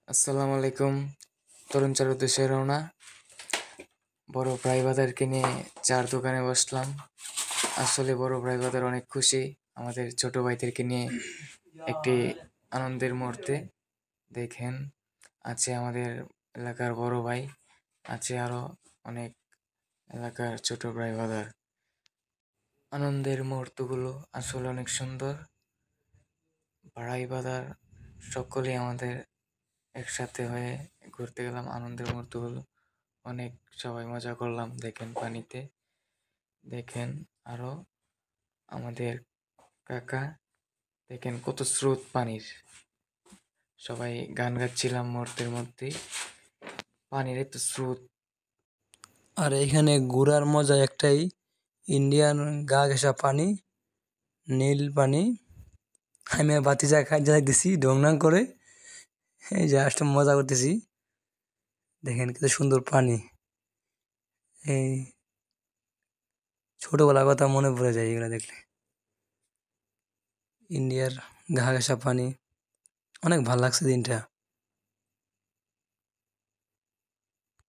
আসসালামু আলাইকুম। তরুণ চার উদ্দেশ্যে রওনা। বড় ভাই বাজারকে নিয়ে চার দোকানে বসলাম। আসলে বড় ভাই বাজার অনেক খুশি আমাদের ছোট ভাইদেরকে নিয়ে একটি আনন্দের মুহূর্তে। দেখেন, আছে আমাদের এলাকার বড় ভাই, আছে আরো অনেক এলাকার ছোট ভাই বাজার। আনন্দের মুহূর্তগুলো আসলে অনেক সুন্দর। ভাই বাজার সকলেই আমাদের একসাথে হয়ে ঘুরতে গেলাম। আনন্দের মুহূর্তগুলো অনেক সবাই মজা করলাম। দেখেন পানিতে, দেখেন আরো আমাদের কাকা, দেখেন কত স্রোত পানির। সবাই গান গাচ্ছিলাম মুহূর্তের মধ্যেই, পানির এত স্রোত। আর এখানে ঘোরার মজা একটাই, ইন্ডিয়ান গা ঘেঁষা পানি, নীল পানি। আমি আর বাতিজা খাই দিছি ঢংঢং করে, এই জাস্ট মজা করতেছি। দেখেন কত সুন্দর পানি। এই ছোটবেলার কথা মনে পড়ে যায় এগুলো দেখলে। ইন্ডিয়ার গা ঘেঁষা পানি, অনেক ভাল লাগছে দিনটা।